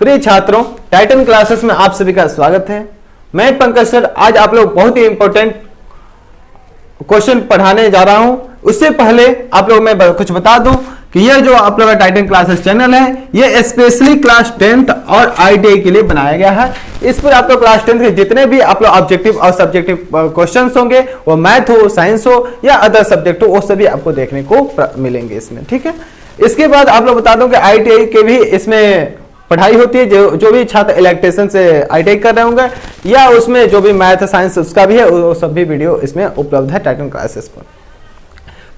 प्रिय छात्रों, Titan classes में आप सभी का स्वागत है। मैं पंकज सर आज आप लोग बहुत ही इंपॉर्टेंट क्वेश्चन पढ़ाने जा रहा हूं। उससे पहले आप लोग मैं कुछ बता दूं कि यह जो आप लोग का टाइटन क्लासेस चैनल है, यह स्पेशली क्लास 10th और आईटीआई के लिए बनाया गया है। इस पर आप लोग क्लास 10th के जितने भी आप लोग ऑब्जेक्टिव और सब्जेक्टिव क्वेश्चंस होंगे, वो मैथ हो, साइंस हो या अदर सब्जेक्ट हो, वो सभी आपको देखने को मिलेंगे इसमें। ठीक है, इसके बाद आप लोग बता दूं कि आईटीआई के भी इसमें पढ़ाई होती है। जो भी छात्र इलेक्ट्रिशियन से आईटीआई कर रहे होंगे या उसमें जो भी मैथ साइंस उसका भी है, वो सब भी वीडियो इसमें उपलब्ध है टाइटन क्लासेस पर।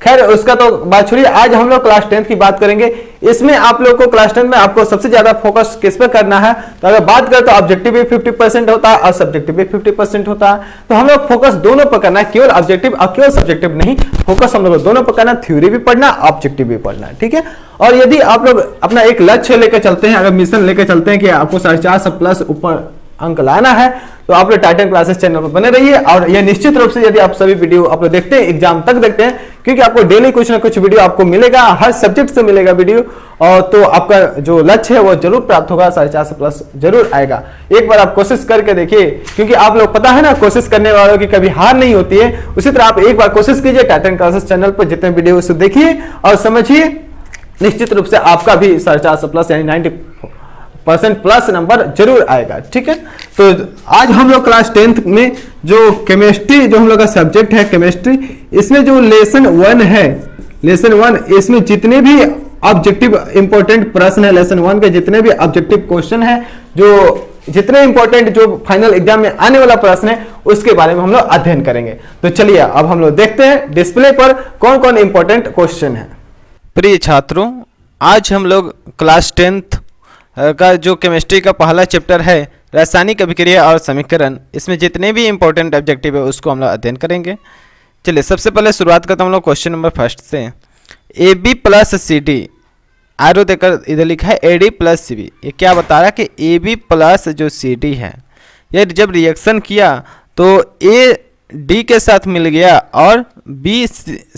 खैर उसका तो बात छोड़िए, आज हम लोग क्लास 10th की बात करेंगे। इसमें आप लोग को क्लास 10th में आपको सबसे ज्यादा फोकस किस पर करना है, तो अगर बात करें तो ऑब्जेक्टिव भी 50% होता है और सब्जेक्टिव भी 50% होता है। तो हम लोग फोकस दोनों पर करना है, केवल ऑब्जेक्टिव और केवल सब्जेक्टिव नहीं, फोकस हम लोग दोनों पर करना है। थ्योरी भी पढ़ना, ऑब्जेक्टिव भी पढ़ना है। ठीक है, और यदि आप लोग अपना एक लक्ष्य लेकर चलते हैं, अगर मिशन लेकर चलते हैं कि आपको 450 प्लस ऊपर अंक लाना है, तो आप लोग टाइटन क्लासेस चैनल पर बने रहिए। और यह निश्चित रूप से यदि आप सभी वीडियो आप लोग देखते हैं, एग्जाम तक देखते हैं, क्योंकि आपको डेली कुछ ना कुछ वीडियो आपको मिलेगा, हर सब्जेक्ट से मिलेगा वीडियो, और तो आपका जो लक्ष्य है वो जरूर प्राप्त होगा, 450 प्लस जरूर आएगा। एक बार आप कोशिश करके देखिए, क्योंकि आप लोग पता है ना, कोशिश करने वालों की कभी हार नहीं होती है। उसी तरह आप एक बार कोशिश कीजिए, टाइटन क्लासेस चैनल पर जितने वीडियो उसे देखिए और समझिए, निश्चित रूप से आपका भी 450 प्लस यानी 90% प्लस नंबर जरूर आएगा। ठीक है, तो आज हम लोग क्लास 10th में जो केमिस्ट्री जो हम लोग का सब्जेक्ट है केमिस्ट्री, इसमें जो लेसन 1 है, लेसन 1, इसमें जितने भी ऑब्जेक्टिव इंपॉर्टेंट प्रश्न है, लेसन 1 के जितने भी ऑब्जेक्टिव क्वेश्चन है, जो जितने इंपॉर्टेंट जो फाइनल एग्जाम में आने वाला प्रश्न है, उसके बारे में हम लोग अध्ययन करेंगे। तो चलिए अब हम लोग देखते हैं डिस्प्ले पर कौन कौन इंपॉर्टेंट क्वेश्चन है। प्रिय छात्रों, आज हम लोग क्लास 10th का जो केमिस्ट्री का पहला चैप्टर है रासायनिक अभिक्रिया और समीकरण, इसमें जितने भी इंपॉर्टेंट ऑब्जेक्टिव है उसको हम लोग अध्ययन करेंगे। चलिए सबसे पहले शुरुआत करते हैं हम लोग क्वेश्चन नंबर फर्स्ट से। AB प्लस CD, आरो देकर इधर लिखा है AD प्लस CB। ये क्या बता रहा है कि AB प्लस जो CD है, ये जब रिएक्शन किया तो A D के साथ मिल गया और B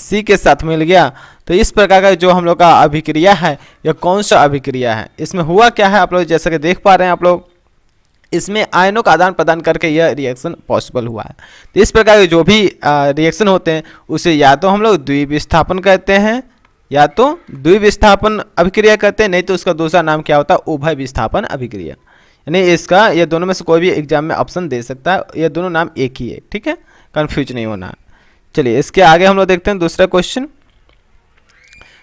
C के साथ मिल गया। तो इस प्रकार का जो हम लोग का अभिक्रिया है, यह कौन सा अभिक्रिया है, इसमें हुआ क्या है, आप लोग जैसा कि देख पा रहे हैं आप लोग, इसमें आयनों का आदान प्रदान करके यह रिएक्शन पॉसिबल हुआ है। तो इस प्रकार के जो भी रिएक्शन होते हैं उसे या तो हम लोग द्विविस्थापन कहते हैं, या तो द्विविस्थापन अभिक्रिया कहते हैं, नहीं तो उसका दूसरा नाम क्या होता है, उभय विस्थापन अभिक्रिया। यानी इसका ये दोनों में से कोई भी एग्जाम में ऑप्शन दे सकता है, ये दोनों नाम एक ही है। ठीक है, कंफ्यूज नहीं होना। चलिए इसके आगे हम लोग देखते हैं दूसरा क्वेश्चन।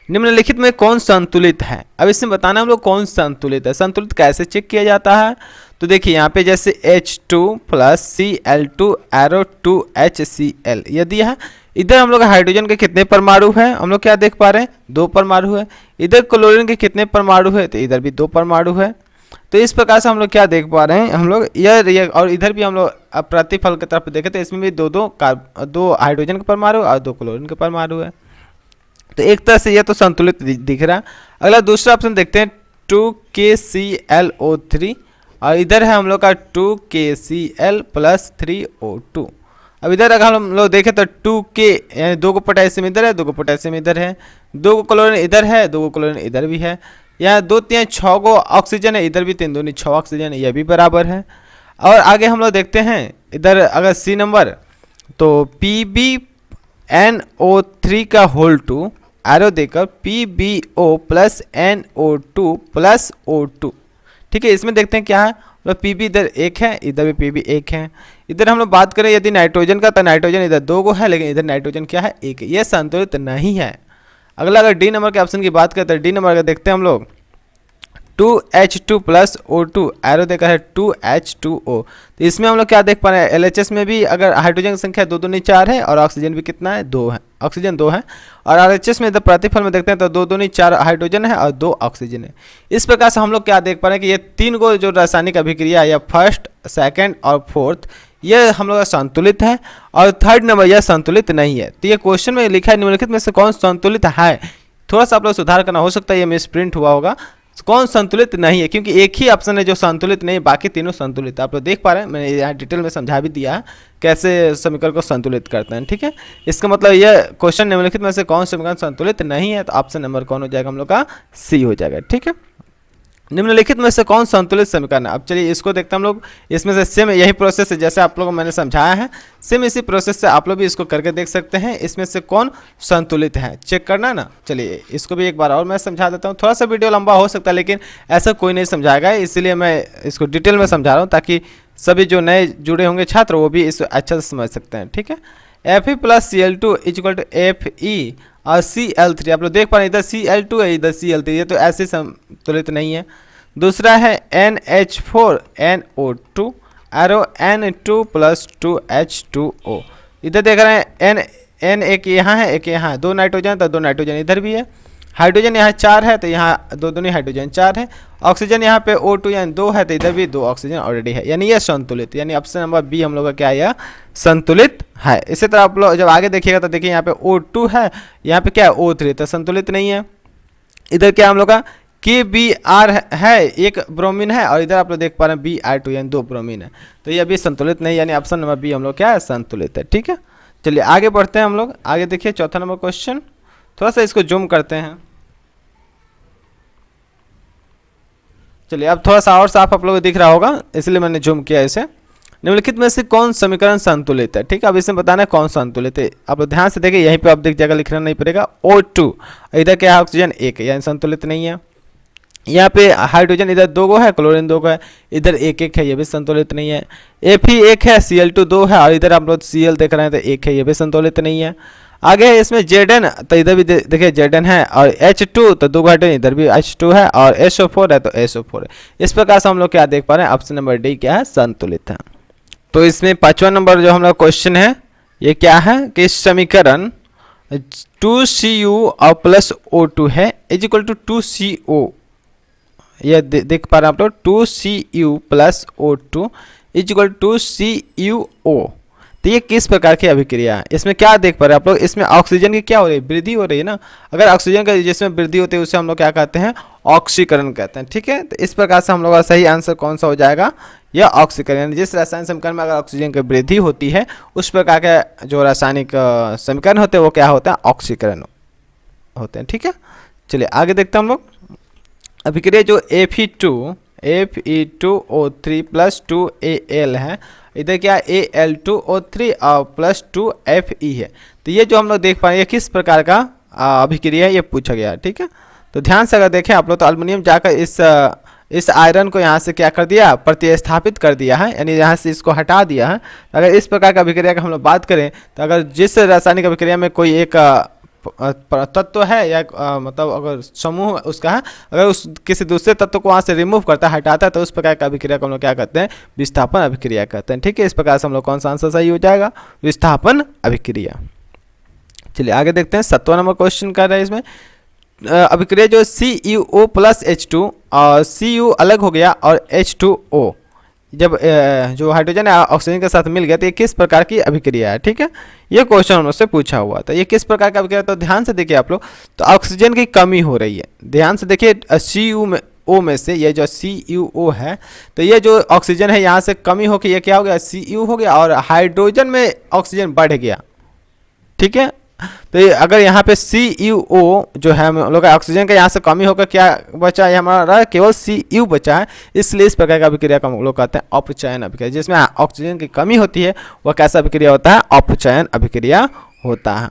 निम्नलिखित में कौन संतुलित है। अब इसमें बताना हम लोग कौन संतुलित है। संतुलित कैसे चेक किया जाता है, तो देखिए यहाँ पे जैसे H2 plus Cl2 arrow 2HCl यह दिया है। इधर हम लोग हाइड्रोजन के कितने परमाणु है, हम लोग क्या देख पा रहे हैं, 2 परमाणु है। इधर क्लोरीन के कितने परमाणु है, तो इधर भी 2 परमाणु है। तो इस प्रकार से हम लोग क्या देख पा रहे हैं, हम लोग यह, और इधर भी हम लोग प्रतिफल की तरफ देखें तो इसमें भी दो हाइड्रोजन के परमाणु और 2 क्लोरीन के परमाणु है। तो एक तरह से यह तो संतुलित दिख रहा है। अगला दूसरा ऑप्शन देखते हैं 2KClO3, और इधर है हम लोग का 2KCl प्लस 3O2। अब इधर अगर हम लोग देखें तो 2K यानी 2 को पोटेशियम इधर है, 2 को पोटेशियम इधर है, 2 को क्लोरीन इधर है, 2 को क्लोरीन इधर भी है। यहाँ 2 3 6 को ऑक्सीजन है, इधर भी 3 दूनी 6 ऑक्सीजन है, यह भी बराबर है। और आगे हम लोग देखते हैं इधर अगर C नंबर, तो PbNO3 का होल 2 एरो देकर PbO plus NO2 plus O2। ठीक है, इसमें देखते हैं क्या है, मतलब Pb इधर 1 है, इधर भी Pb 1 है। इधर हम लोग बात करें यदि नाइट्रोजन का, तो नाइट्रोजन इधर 2 को है, लेकिन इधर नाइट्रोजन क्या है, 1 है। यह संतुलित नहीं है। अगला अगर डी नंबर के ऑप्शन की बात करते हैं, डी नंबर का देखते हैं हम लोग 2H2 प्लस O2 एरो देखा है 2H2O। तो इसमें हम लोग क्या देख पा रहे हैं, LHS में भी अगर हाइड्रोजन की संख्या 2 दूनी 4 है और ऑक्सीजन भी कितना है, 2 है, ऑक्सीजन 2 है। और RHS में इधर प्रतिफल में देखते हैं तो 2 दूनी 4 हाइड्रोजन है और 2 ऑक्सीजन है। इस प्रकार से हम लोग क्या देख पा रहे हैं कि ये 3 को जो रासायनिक अभिक्रिया या फर्स्ट, सेकेंड और फोर्थ, यह हम लोग संतुलित है, और थर्ड नंबर यह संतुलित नहीं है। तो ये क्वेश्चन में लिखा है निम्नलिखित में से कौन संतुलित है। थोड़ा सा आप लोग सुधार करना, हो सकता है ये मिस प्रिंट हुआ होगा, कौन संतुलित नहीं है, क्योंकि एक ही ऑप्शन है जो संतुलित नहीं, बाकी तीनों संतुलित है। आप लोग देख पा रहे हैं, मैंने यहाँ डिटेल में समझा भी दिया है कैसे समीकरण को संतुलित करते हैं। ठीक है, इसका मतलब यह क्वेश्चन निम्नलिखित में से कौन समीकरण संतुलित नहीं है, तो ऑप्शन नंबर कौन हो जाएगा, हम लोग का C हो जाएगा। ठीक है, निम्नलिखित में से कौन संतुलित समीकरण है। अब चलिए इसको देखते हैं हम लोग। इसमें से सेम यही प्रोसेस है जैसे आप लोगों को मैंने समझाया है, सेम इसी प्रोसेस से आप लोग भी इसको करके देख सकते हैं। इसमें से कौन संतुलित है चेक करना ना। चलिए इसको भी एक बार और मैं समझा देता हूँ। थोड़ा सा वीडियो लंबा हो सकता है लेकिन ऐसा कोई नहीं समझाएगा, इसलिए मैं इसको डिटेल में समझा रहा हूँ ताकि सभी जो नए जुड़े होंगे छात्र वो भी इसको अच्छा से समझ सकते हैं। ठीक है, Fe plus Cl2 equal to Fe और Cl3। आप लोग देख पा रहे हैं इधर Cl2 है इधर Cl3, ये तो ऐसे संतुलित नहीं है। दूसरा है NH4NO2 arrow N2 plus 2H2O। इधर देख रहे हैं N एक यहाँ है एक यहाँ है, 2 नाइट्रोजन तो 2 नाइट्रोजन इधर भी है। हाइड्रोजन यहाँ 4 है तो यहाँ दो दूनी हाइड्रोजन 4 है। ऑक्सीजन यहाँ पे O2 यानी 2 है तो इधर भी 2 ऑक्सीजन ऑलरेडी है, यानी ये संतुलित, यानी ऑप्शन नंबर बी हम लोग का क्या है, यह संतुलित है। इसी तरह आप लोग जब आगे देखिएगा तो देखिए यहाँ पे O2 है, यहाँ पे क्या है O3, तो संतुलित नहीं है। इधर क्या हम लोग का KBr है, एक ब्रोमीन है, और इधर आप लोग देख पा रहे हैं Br2 यानी 2 ब्रोमीन है, तो ये अभी संतुलित नहीं, यानी ऑप्शन नंबर बी हम लोग क्या है, संतुलित है। ठीक है, चलिए आगे बढ़ते हैं हम लोग। आगे देखिए चौथा नंबर क्वेश्चन, थोड़ा सा इसको जूम करते हैं। चलिए अब थोड़ा सा और साफ आप लोगों को दिख रहा होगा इसलिए मैंने जूम किया इसे। निम्नलिखित में से कौन समीकरण संतुलित है। ठीक है, अब इसमें बताना है कौन संतुलित है। आप लोग ध्यान से देखिए, यहीं पे आप दिख जाएगा, लिखना नहीं पड़ेगा। O2 इधर क्या है, ऑक्सीजन 1 है, यानी संतुलित नहीं है। यहाँ पे हाइड्रोजन इधर 2 गो है, क्लोरीन 2 गो है, इधर 1 है, ये भी संतुलित नहीं है। Fe 1 है, Cl2 2 है, और इधर आप लोग Cl देख रहे हैं तो 1 है, ये भी संतुलित नहीं है। आगे है इसमें Zn, तो इधर भी देखिए Zn है, और H2 तो 2 हाइड्रोजन इधर भी H2 है, और SO4 है तो SO4 है। इस प्रकार से हम लोग क्या देख पा रहे हैं, ऑप्शन नंबर डी क्या है, संतुलित है। तो इसमें 5वां नंबर जो हमारा क्वेश्चन है ये क्या है कि समीकरण 2Cu और प्लस O2 है इज इक्वल टू 2CO। ये देख पा रहे हैं आप लोग, 2Cu plus O2 is equal to CuO। तो ये किस प्रकार की अभिक्रिया है, इसमें क्या देख पा रहे हैं आप लोग, इसमें ऑक्सीजन की क्या हो रही है, वृद्धि हो रही है ना। अगर ऑक्सीजन का जिसमें वृद्धि होती है उसे हम लोग क्या कहते हैं, ऑक्सीकरण कहते हैं। ठीक है, तो इस प्रकार से हम लोग का सही आंसर कौन सा हो जाएगा, यह ऑक्सीकरण। जिस रासायनिक समीकरण में अगर ऑक्सीजन की वृद्धि होती है उस प्रकार के जो रासायनिक समीकरण होते हैं वो क्या होता है, ऑक्सीकरण होते हैं। ठीक है, चलिए आगे देखते हैं हम लोग। अभिक्रिया जो Fe2O3 प्लस 2Al है, इधर क्या Al2O3 और प्लस 2Fe है। तो ये जो हम लोग देख पाए ये किस प्रकार का अभिक्रिया है ये पूछा गया है। ठीक है, तो ध्यान से अगर देखें आप लोग तो अल्युमिनियम जाकर इस आयरन को यहाँ से क्या कर दिया, प्रतिस्थापित कर दिया है, यानी यहाँ से इसको हटा दिया है। अगर इस प्रकार का अभिक्रिया का हम लोग बात करें तो अगर जिस रासायनिक अभिक्रिया में कोई एक तत्व है या मतलब अगर समूह उसका है, अगर उस किसी दूसरे तत्व को वहाँ से रिमूव करता है, हटाता है, तो उस प्रकार का अभिक्रिया को हम लोग क्या कहते हैं, विस्थापन अभिक्रिया कहते हैं। ठीक है, इस प्रकार से हम लोग कौन सा आंसर सही हो जाएगा, विस्थापन अभिक्रिया। चलिए आगे देखते हैं। 7वां नंबर क्वेश्चन कर रहे हैं इसमें अभिक्रिया जो CuO प्लस H2 और Cu अलग हो गया और H2O जब जो हाइड्रोजन ऑक्सीजन के साथ मिल गया तो ये किस प्रकार की अभिक्रिया है। ठीक है, ये क्वेश्चन उनसे पूछा हुआ था, ये किस प्रकार का अभिक्रिया। तो ध्यान से देखिए आप लोग, तो ऑक्सीजन की कमी हो रही है, ध्यान से देखिए Cu में से ये जो CuO है, तो ये जो ऑक्सीजन है यहाँ से कमी होकर ये क्या हो गया, Cu हो गया, और हाइड्रोजन में ऑक्सीजन बढ़ गया। ठीक है, तो अगर यहाँ पे CuO जो है हम लोग ऑक्सीजन का यहाँ से कमी होकर क्या बचा है, हमारा केवल Cu बचा है, इसलिए इस प्रकार का अभिक्रिया का हम लोग कहते हैं अपचयन अभिक्रिया। जिसमें ऑक्सीजन की कमी होती है वह कैसा अभिक्रिया होता है, अपचयन अभिक्रिया होता है।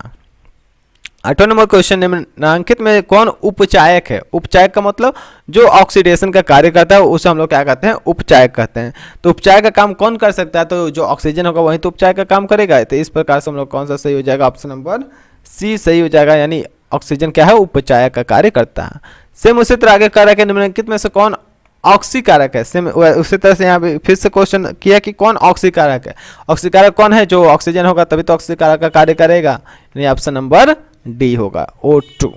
8वां नंबर क्वेश्चन, निम्नलिखित में कौन उपचायक है। उपचायक का मतलब जो ऑक्सीडेशन का कार्य करता है उसे हम लोग क्या कहते हैं, उपचायक कहते हैं। तो उपचायक का काम कौन कर सकता है, तो जो ऑक्सीजन होगा वही तो उपचायक का काम करेगा। तो इस प्रकार से हम लोग कौन सा सही हो जाएगा, ऑप्शन नंबर सी सही हो जाएगा, यानी ऑक्सीजन क्या है, उपचायक का कार्य करता है। सेम उसी तरह आगे कारक है, निम्नलिखित में से कौन ऑक्सीकारक है। सेम उसी तरह से यहाँ पे फिर से क्वेश्चन किया कि कौन ऑक्सीकारक है। ऑक्सीकारक कौन है, जो ऑक्सीजन होगा तभी तो ऑक्सीकारक का कार्य करेगा, यानी ऑप्शन नंबर डी होगा, O2।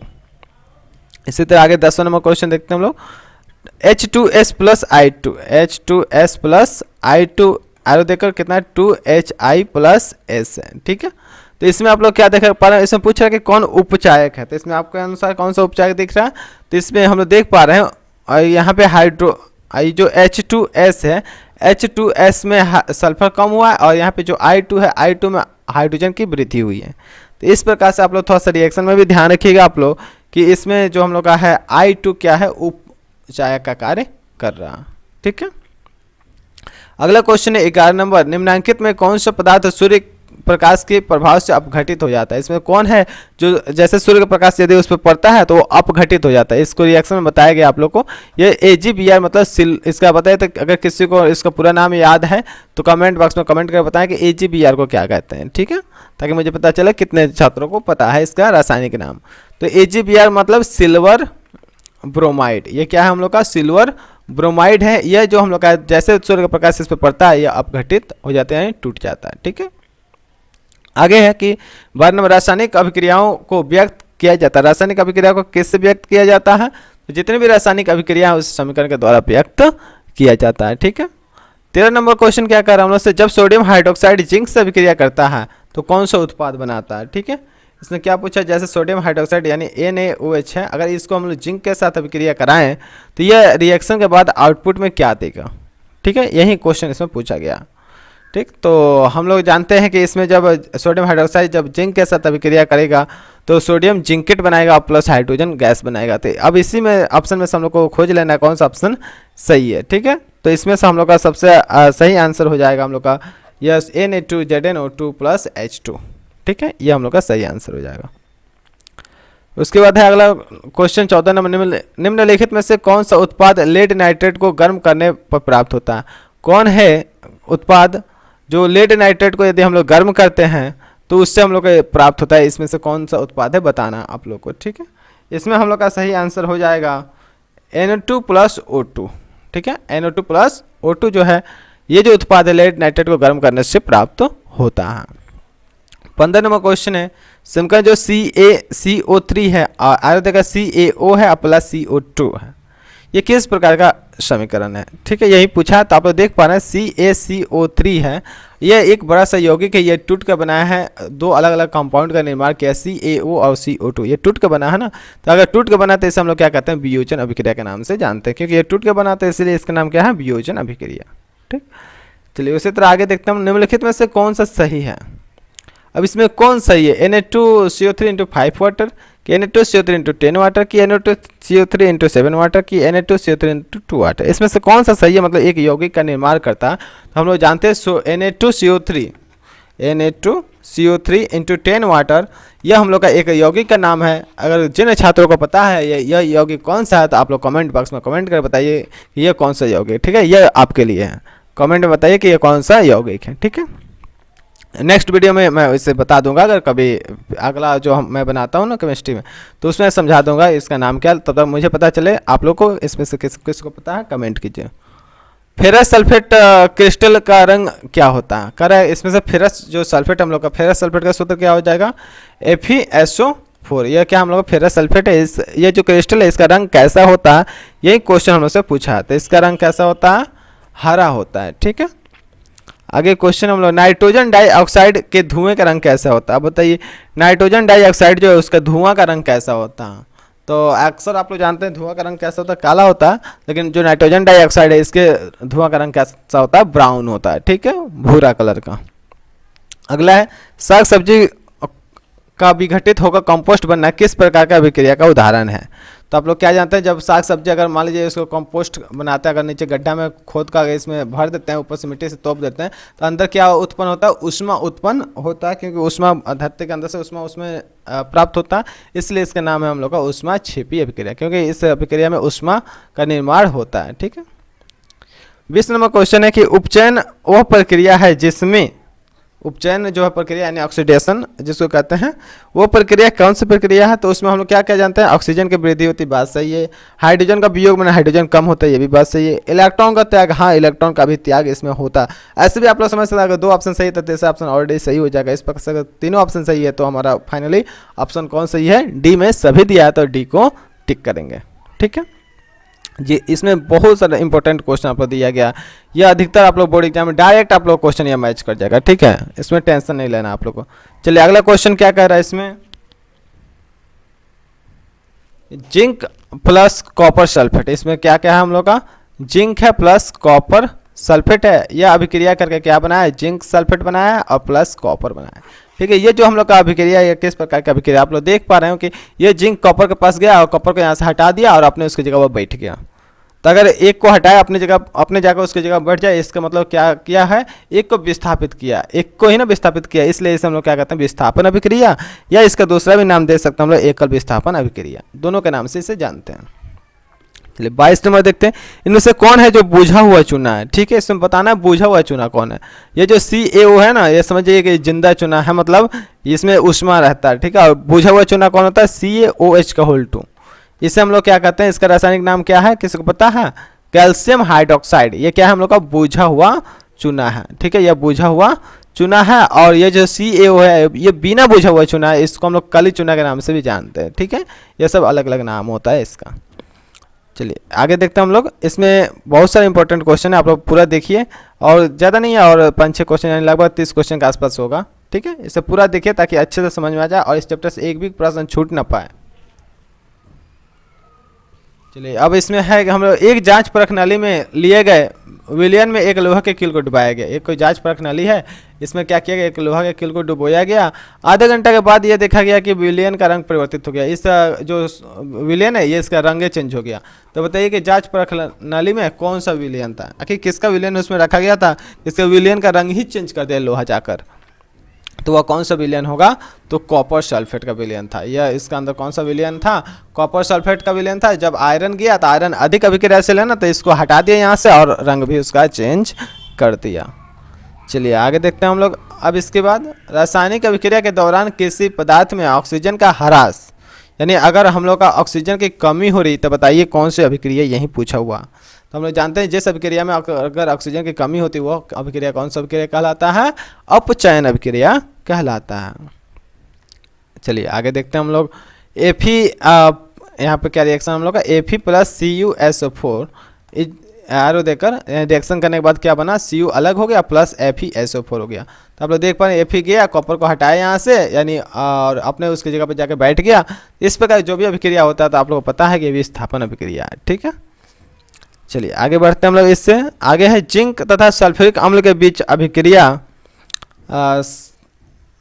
इसी तरह आगे 10वां नंबर क्वेश्चन देखते हैं हम लोग। H2S plus I2, H2S plus I2 arrow देकर कितना 2Hi प्लस S है। ठीक है, तो इसमें आप लोग क्या देख पा रहे हैं, इसमें पूछ रहा है कि कौन उपचायक है। तो इसमें आपके अनुसार कौन सा उपचायक दिख रहा है, तो इसमें हम लोग देख पा रहे हैं और यहाँ पे जो H2S है, H2S में सल्फर कम हुआ है, और यहाँ पे जो I2 है, I2 में हाइड्रोजन की वृद्धि हुई है। तो इस प्रकार से आप लोग थोड़ा सा रिएक्शन में भी ध्यान रखिएगा आप लोग कि इसमें जो हम लोग का है I2 क्या है, चायक का कार्य कर रहा। ठीक है, अगला क्वेश्चन है 11 नंबर, निम्नलिखित में कौन सा पदार्थ सूर्य प्रकाश के प्रभाव से अपघटित हो जाता है? इसमें कौन है जो जैसे सूर्य का प्रकाश यदि उस पर पड़ता है तो वो अपघटित हो जाता है। इसको रिएक्शन में बताया गया आप लोग को। ये AgBr मतलब इसका बताए, तो अगर किसी को इसका पूरा नाम याद है तो कमेंट बॉक्स में कमेंट करके बताएं कि AgBr को क्या कहते हैं। ठीक है, ताकि मुझे पता चले कितने छात्रों को पता है इसका रासायनिक नाम। तो AgBr मतलब सिल्वर ब्रोमाइड। ये क्या है हम लोग का? सिल्वर ब्रोमाइड है। यह जो हम लोग का जैसे सूर्य का प्रकाश इस पर पड़ता है यह अपघटित हो जाते हैं, टूट जाता है। ठीक है, आगे है कि वर्ण में रासायनिक अभिक्रियाओं को व्यक्त किया जाता है। रासायनिक अभिक्रिया को किससे व्यक्त किया जाता है? तो जितनी भी रासायनिक अभिक्रिया उस समीकरण के द्वारा व्यक्त किया जाता है। ठीक है, 13 नंबर क्वेश्चन क्या कर रहा हूँ, जब सोडियम हाइड्रोक्साइड जिंक से अभिक्रिया करता है तो कौन सा उत्पाद बनाता है? ठीक है, इसने क्या पूछा, जैसे सोडियम हाइड्रोक्साइड यानी NaOH है, अगर इसको हम लोग जिंक के साथ अभिक्रिया कराएं तो यह रिएक्शन के बाद आउटपुट में क्या देगा? ठीक है, यही क्वेश्चन इसमें पूछा गया। ठीक, तो हम लोग जानते हैं कि इसमें जब सोडियम हाइड्रोक्साइड जब जिंक के साथ अभिक्रिया करेगा तो सोडियम जिंकेट बनाएगा प्लस हाइड्रोजन गैस बनाएगा। तो अब इसी में ऑप्शन में से हम लोग को खोज लेना है कौन सा ऑप्शन सही है। ठीक है, तो इसमें से हम लोग का सबसे सही आंसर हो जाएगा हम लोग का यस Na2ZnO2 प्लस H2। ठीक है, ये हम लोग का सही आंसर हो जाएगा। उसके बाद है अगला क्वेश्चन 14 नंबर, निम्नलिखित में से कौन सा उत्पाद लेड नाइट्रेट को गर्म करने पर प्राप्त होता है? कौन है उत्पाद जो लेड नाइट्रेट को यदि हम लोग गर्म करते हैं तो उससे हम लोग को प्राप्त होता है? इसमें से कौन सा उत्पाद है बताना आप लोग को। ठीक है, इसमें हम लोग का सही आंसर हो जाएगा NO2 प्लस O2। ठीक है, NO2 प्लस O2 जो है ये जो उत्पाद है लेड नाइट्रेट को गर्म करने से प्राप्त होता है। 15 नंबर क्वेश्चन है, समीकरण जो CaCO3 है और आगे देखा CaO है प्लस CO2 है, ये किस प्रकार का समीकरण है? ठीक है, यही पूछा है। तो आप लोग देख पा रहे हैं CaCO3 है, यह एक बड़ा सा यौगिक है। ये टूट कर बनाया है, दो अलग अलग कंपाउंड का निर्माण किया CaO और CO2। ये टूट कर बना है ना, तो अगर टूट कर बना तो इसे हम लोग क्या कहते हैं? वियोजन अभिक्रिया के नाम से जानते हैं, क्योंकि ये टूट कर बना तो इसलिए इसका नाम क्या है? वियोजन अभिक्रिया। ठीक, चलिए उसी तरह आगे देखते हैं निम्नलिखित में से कौन सा सही है। अब इसमें कौन सही है? Na2CO3 × 5 वाटर कि Na2CO3 × 10 वाटर की Na2CO3 × 7 वाटर की Na2CO3 × 2 वाटर? इसमें से कौन सा सही है? मतलब एक यौगिक का निर्माण करता है तो हम लोग जानते हैं Na2CO3 × 10 वाटर, यह हम लोग का एक यौगिक का नाम है। अगर जिन छात्रों को पता है यह यौगिक कौन सा है तो आप लोग कमेंट बॉक्स में कमेंट कर बताइए कि यह कौन सा यौगिक। ठीक है, यह आपके लिए है, कमेंट में बताइए कि यह कौन सा यौगिक है। ठीक है, नेक्स्ट वीडियो में मैं इसे बता दूंगा। अगर कभी अगला जो मैं बनाता हूँ ना केमिस्ट्री में तो उसमें समझा दूंगा इसका नाम क्या, तब तक मुझे पता चले आप लोग को इसमें से किसको पता है कमेंट कीजिए। फेरस सल्फेट क्रिस्टल का रंग क्या होता है? कर इसमें से फेरस जो सल्फेट हम लोग का फेरस सल्फेट का सूत्र क्या हो जाएगा? FeSO4। यह क्या हम लोग का फेरस सल्फेट है, ये जो क्रिस्टल है इसका रंग कैसा होता है? यही क्वेश्चन हम लोग से पूछा है। तो इसका रंग कैसा होता है? हरा होता है। ठीक है, आगे क्वेश्चन हम लोग नाइट्रोजन डाइऑक्साइड के धुएं का रंग कैसा होता है? अब बताइए नाइट्रोजन डाइऑक्साइड जो है उसका धुआं का रंग कैसा होता है? तो अक्सर आप लोग जानते हैं धुआं का रंग कैसा होता है? काला होता है। लेकिन जो नाइट्रोजन डाइऑक्साइड है इसके धुआं का रंग कैसा होता है? ब्राउन होता है। ठीक है, भूरा कलर का। अगला है साग सब्जी का विघटित होकर कंपोस्ट बनना किस प्रकार का अभिक्रिया का उदाहरण है? तो आप लोग क्या जानते हैं, जब साग सब्जी अगर मान लीजिए इसको कंपोस्ट बनाते हैं, अगर नीचे गड्ढा में खोद का इसमें भर देते हैं, ऊपर से मिट्टी से तोप देते हैं, तो अंदर क्या उत्पन्न होता है? ऊष्मा उत्पन्न होता है, क्योंकि ऊष्मा धरती के अंदर से ऊष्मा उसमें प्राप्त होता है, इसलिए इसका नाम है हम लोग का ऊष्मा क्षेपी अभिक्रिया, क्योंकि इस अभिक्रिया में ऊष्मा का निर्माण होता है। ठीक है, 20 नंबर क्वेश्चन है कि उपचयन वह प्रक्रिया है जिसमें उपचयन जो है प्रक्रिया यानी ऑक्सीडेशन जिसको कहते हैं, वो प्रक्रिया कौन सी प्रक्रिया है? तो उसमें हम लोग क्या क्या जानते हैं? ऑक्सीजन की वृद्धि होती है, बात सही है। हाइड्रोजन का वियोग में हाइड्रोजन कम होता है, ये भी बात सही है। इलेक्ट्रॉन का त्याग, हाँ इलेक्ट्रॉन का भी त्याग इसमें होता है। ऐसे भी आप लोग समझ सकते हैं, अगर दो ऑप्शन सही है तो तीसरा ऑप्शन ऑलरेडी सही हो जाएगा। इस प्रकार से अगर तीनों ऑप्शन सही है तो हमारा फाइनली ऑप्शन कौन सही है? डी में सभी दिया है तो डी को टिक करेंगे। ठीक है जी, इसमें बहुत सारा इंपॉर्टेंट क्वेश्चन आप लोग दिया गया। यह अधिकतर आप लोग बोर्ड एग्जाम में डायरेक्ट आप लोग क्वेश्चन यह मैच कर जाएगा। ठीक है, इसमें टेंशन नहीं लेना आप लोग को। चलिए अगला क्वेश्चन क्या कह रहा है इसमें? जिंक प्लस कॉपर सल्फेट, इसमें क्या क्या है हम लोग का? जिंक है प्लस कॉपर सल्फेट है। यह अभिक्रिया करके क्या बनाया है? जिंक सल्फेट बनाया है और प्लस कॉपर बनाया है। ठीक है, ये जो हम लोग का अभिक्रिया है किस प्रकार का अभिक्रिया आप लोग देख पा रहे हो कि ये जिंक कॉपर के पास गया और कॉपर को यहाँ से हटा दिया और अपने उसकी जगह वो बैठ गया। तो अगर एक को हटाया अपने जगह उसकी जगह बढ़ जाए, इसका मतलब क्या किया है, एक को विस्थापित किया, एक को ही ना विस्थापित किया, इसलिए इसे हम लोग क्या कहते हैं, विस्थापन अभिक्रिया, या इसका दूसरा भी नाम दे सकते हैं हम लोग एकल विस्थापन अभिक्रिया, दोनों के नाम से इसे जानते हैं। चलिए 22 नंबर देखते हैं, इनमें से कौन है जो बुझा हुआ चूना है। ठीक है, इसमें बताना है बुझा हुआ चूना कौन है। ये जो CaO है ना, ये समझिए कि जिंदा चूना है, मतलब इसमें ऊष्मा रहता है। ठीक है, और बुझा हुआ चूना कौन होता है, CaOH2। इसे हम लोग क्या कहते हैं, इसका रासायनिक नाम क्या है, किसी को पता है, कैल्शियम हाइड्रोक्साइड। ये क्या है, हम लोग का बुझा हुआ चूना है। ठीक है, यह बुझा हुआ चूना है। और ये जो CaO है, ये बिना बुझा हुआ चूना है, इसको हम लोग काली चूना के नाम से भी जानते हैं। ठीक है, ये सब अलग अलग नाम होता है इसका। चलिए आगे देखते हैं हम लोग, इसमें बहुत सारे इंपॉर्टेंट क्वेश्चन है, आप लोग पूरा देखिए, और ज़्यादा नहीं है, और 5-6 क्वेश्चन यानी लगभग 30 क्वेश्चन के आसपास होगा। ठीक है, इसे पूरा देखिए ताकि अच्छे से समझ में आ जाए और इस चैप्टर से एक भी प्रश्न छूट ना पाए। चलिए अब इसमें है कि हम लोग एक जांच परख नली में लिए गए विलयन में एक लोहा के कील को डुबाया गया। एक कोई जांच परख नली है, इसमें क्या किया गया, एक लोहा के कील को डुबोया गया। आधे घंटे के बाद ये देखा गया कि विलयन का रंग परिवर्तित हो गया। इस जो विलयन है ये इसका रंग चेंज हो गया। तो बताइए कि जांच परख नली में कौन सा विलयन था, आखिर किसका विलयन उसमें रखा गया था, इसका विलयन का रंग ही चेंज कर दिया लोहा जाकर, तो वह कौन सा विलयन होगा, तो कॉपर सल्फेट का विलयन था। यह इसका अंदर कौन सा विलयन था, कॉपर सल्फेट का विलयन था। जब आयरन गया तो आयरन अधिक अभिक्रियाशील है ना, तो इसको हटा दिया यहाँ से और रंग भी उसका चेंज कर दिया। चलिए आगे देखते हैं हम लोग। अब इसके बाद रासायनिक अभिक्रिया के दौरान किसी पदार्थ में ऑक्सीजन का ह्रास, यानी अगर हम लोग का ऑक्सीजन की कमी हो रही तो बताइए कौन सी अभिक्रिया, यही पूछा हुआ। तो हम लोग जानते हैं जिस अभिक्रिया में अगर ऑक्सीजन की कमी होती है वो अभिक्रिया कौन सा अभिक्रिया कहलाता है, अपचयन अभिक्रिया कहलाता है। चलिए आगे देखते हैं हम लोग। यहाँ पे क्या रिएक्शन हम लोग का, Fe + CuSO4 एरो देकर रिएक्शन करने के बाद क्या बना, Cu अलग हो गया प्लस FeSO4 हो गया। तो आप लोग देख पा रहे हैं Fe गया, कॉपर को हटाया यहाँ से, यानी और अपने उसकी जगह पे जाके बैठ गया। इस प्रकार जो भी अभिक्रिया होता है तो आप लोगों को पता है कि ये विस्थापन अभिक्रिया है। ठीक है, चलिए आगे बढ़ते हैं हम लोग। इससे आगे है जिंक तथा सल्फ्यूरिक अम्ल के बीच अभिक्रिया,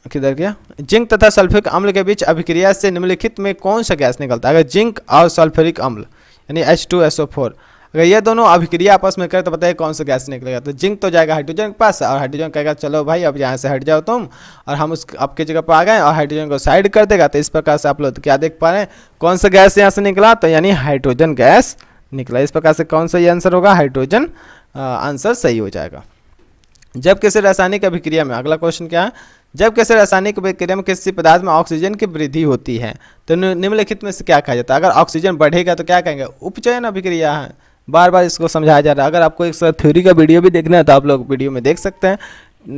किधर गया, जिंक तथा सल्फ्यूरिक अम्ल के बीच अभिक्रिया से निम्नलिखित में कौन सा गैस निकलता है। अगर जिंक और सल्फ्यूरिक अम्ल यानी H2SO4 अगर ये दोनों अभिक्रिया आपस में करें तो बताइए कौन सा गैस निकलेगा। तो जिंक तो जाएगा हाइड्रोजन के पास और हाइड्रोजन कहेगा चलो भाई अब यहाँ से हट जाओ तुम, और हम उस आपकी जगह पर आ गए, और हाइड्रोजन को साइड कर देगा। तो इस प्रकार से आप लोग क्या देख पा रहे हैं, कौन सा गैस यहाँ से निकला, तो यानी हाइड्रोजन गैस निकला। इस प्रकार से कौन सा ये आंसर होगा, हाइड्रोजन आंसर सही हो जाएगा। जब किसी रासायनिक अभिक्रिया में, अगला क्वेश्चन क्या है, जब किसी रासायनिक अभिक्रिया में किसी पदार्थ में ऑक्सीजन की वृद्धि होती है तो निम्नलिखित में से क्या कहा जाता है। अगर ऑक्सीजन बढ़ेगा तो क्या कहेंगे, उपचयन अभिक्रिया है। बार बार इसको समझाया जा रहा है। अगर आपको एक थ्योरी का वीडियो भी देखना है तो आप लोग वीडियो में देख सकते हैं,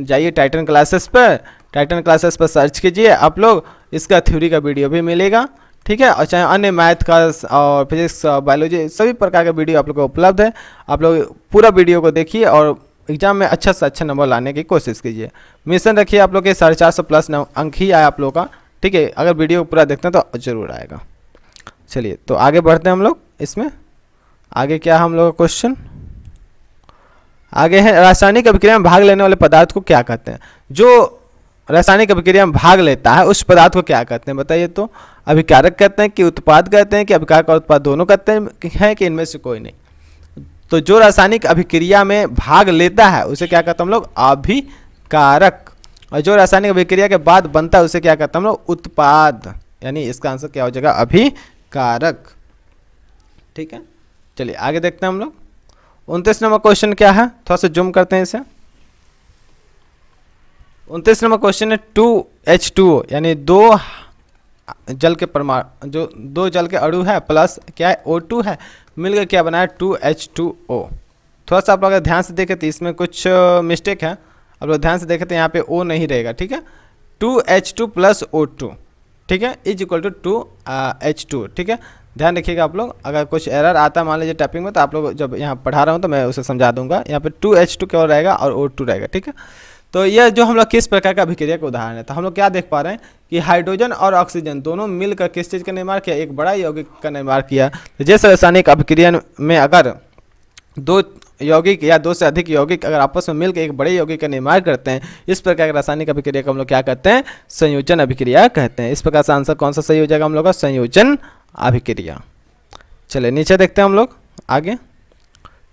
जाइए टाइटन क्लासेस पर सर्च कीजिए, आप लोग इसका थ्योरी का वीडियो भी मिलेगा। ठीक है, और चाहे अन्य मैथ का और फिजिक्स बायोलॉजी सभी प्रकार का वीडियो आप लोग को उपलब्ध है। आप लोग पूरा वीडियो को देखिए और एग्जाम में अच्छा से अच्छा नंबर लाने की कोशिश कीजिए। मिशन रखिए आप लोग के 450 प्लस अंक ही आए आप लोग का। ठीक है, अगर वीडियो पूरा देखते हैं तो जरूर आएगा। चलिए तो आगे बढ़ते हैं हम लोग। इसमें आगे क्या है हम लोग का क्वेश्चन, आगे है रासायनिक अभिक्रिया में भाग लेने वाले पदार्थ को क्या कहते हैं। जो रासायनिक अभिक्रिया में भाग लेता है उस पदार्थ को क्या कहते हैं बताइए। तो अभिकारक कहते हैं कि उत्पाद कहते हैं कि अभिकारक और उत्पाद दोनों कहते हैं कि इनमें से कोई नहीं। तो जो रासायनिक अभिक्रिया में भाग लेता है उसे क्या कहते हैं हम लोग, अभिकारक। और जो रासायनिक अभिक्रिया के बाद बनता है उसे क्या कहते हैं हम लोग, उत्पाद। यानी इसका आंसर क्या हो जाएगा, अभिकारक। ठीक है, चलिए आगे देखते हैं हम लोग। 29 नंबर क्वेश्चन क्या है, थोड़ा सा जूम करते हैं इसे। 29 नंबर क्वेश्चन है 2H2O यानी दो जल के परमाणु, जो दो जल के अणु है प्लस क्या है O2 है, मिलकर क्या बनाया 2H2O। थोड़ा सा आप लोग ध्यान से देखें तो इसमें कुछ मिस्टेक है, आप लोग ध्यान से देखें तो यहाँ पे O नहीं रहेगा। ठीक है, 2H2 + O2 ठीक है इज इक्वल टू 2H2। ठीक है, ध्यान रखिएगा आप लोग। अगर कुछ एरर आता है मान लीजिए टाइपिंग में तो आप लोग जब यहाँ पढ़ा रहा हूँ तो मैं उसे समझा दूंगा। यहाँ पे 2H2 क्यों रहेगा और O2 रहेगा। ठीक है, तो यह जो हम लोग किस प्रकार का अभिक्रिया का उदाहरण है, तो हम लोग क्या देख पा रहे हैं कि हाइड्रोजन और ऑक्सीजन दोनों मिलकर किस चीज़ का निर्माण किया, एक बड़ा यौगिक का निर्माण किया। तो जैसे रासायनिक अभिक्रिया में अगर दो यौगिक या दो से अधिक यौगिक अगर आपस में मिलकर एक बड़े यौगिक का निर्माण करते हैं, इस प्रकार की रासायनिक अभिक्रिया को हम लोग क्या कहते हैं, संयोजन अभिक्रिया कहते हैं। इस प्रकार से आंसर कौन सा सही हो जाएगा हम लोग का, संयोजन अभिक्रिया। चलिए नीचे देखते हैं हम लोग आगे।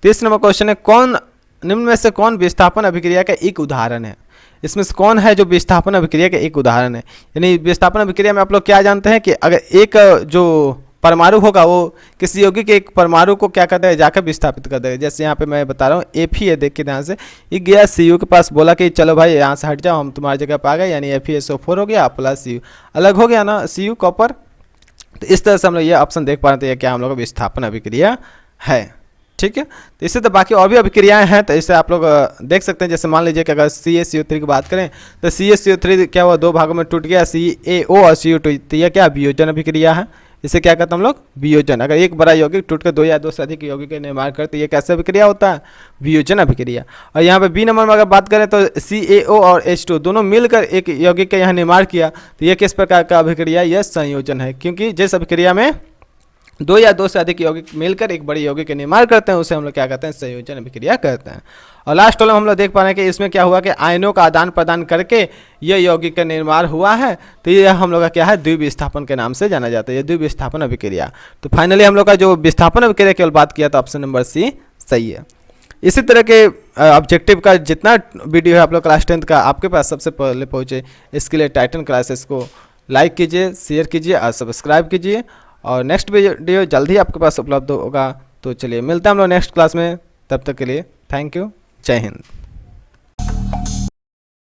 30 नंबर क्वेश्चन है, कौन निम्न में से कौन विस्थापन अभिक्रिया का एक उदाहरण है? इसमें से कौन है जो विस्थापन अभिक्रिया का एक उदाहरण है? यानी विस्थापन अभिक्रिया में आप लोग क्या जानते हैं कि अगर एक जो परमाणु होगा वो किसी यौगिक के एक परमाणु को क्या कर देगा, जाकर विस्थापित कर देगा। जैसे यहाँ पे मैं बता रहा हूँ Fe है, देखिए ध्यान से, ये गया Cu के पास, बोला कि चलो भाई यहाँ से हट जाओ, हम तुम्हारी जगह पर आ गए, यानी FeSO4 हो गया प्लस Cu, अलग हो गया ना Cu कॉपर। तो इस तरह से हम लोग ये ऑप्शन देख पा रहे थे, क्या हम लोग का विस्थापन अभिक्रिया है। ठीक है, तो इससे तो बाकी और भी अभिक्रियाएं हैं, तो इससे आप लोग देख सकते हैं। जैसे मान लीजिए कि अगर CaCO3 की बात करें तो CaCO3 क्या हुआ, दो भागों में टूट गया, CaO और CO2, तो यह क्या वियोजन अभिक्रिया है। इसे क्या कहते हैं हम लोग, वियोजन। अगर एक बड़ा यौगिक टूटकर दो या दो से अधिक यौगिक का निर्माण करते, ये कैसे अभिक्रिया होता है, वियोजन अभिक्रिया। और यहाँ पे बी नंबर में अगर बात करें तो CaO और H2 दोनों मिलकर एक यौगिक का यहाँ निर्माण किया, तो ये किस प्रकार का अभिक्रिया, यह संयोजन है। क्योंकि जिस अभिक्रिया में दो या दो से अधिक यौगिक मिलकर एक बड़ी यौगिक का निर्माण करते हैं, उसे हम लोग क्या कहते हैं, संयोजन अभिक्रिया कहते हैं। और लास्ट वाला हम लोग देख पा रहे हैं कि इसमें क्या हुआ कि आयनों का आदान प्रदान करके यह यौगिक का निर्माण हुआ है, तो ये हम लोग का क्या है, द्विविस्थापन के नाम से जाना जाता है, ये द्विविस्थापन अभिक्रिया। तो फाइनली हम लोग का जो विस्थापन अभिक्रिया केवल बात किया तो ऑप्शन नंबर सी सही है। इसी तरह के ऑब्जेक्टिव का जितना वीडियो है आप लोग क्लास 10th का आपके पास सबसे पहले पहुँचे, इसके लिए टाइटन क्लासेस को लाइक कीजिए, शेयर कीजिए और सब्सक्राइब कीजिए। और नेक्स्ट वीडियो जल्द ही आपके पास उपलब्ध होगा। तो चलिए मिलते हैं हम लोग नेक्स्ट क्लास में, तब तक के लिए थैंक यू, जय हिंद।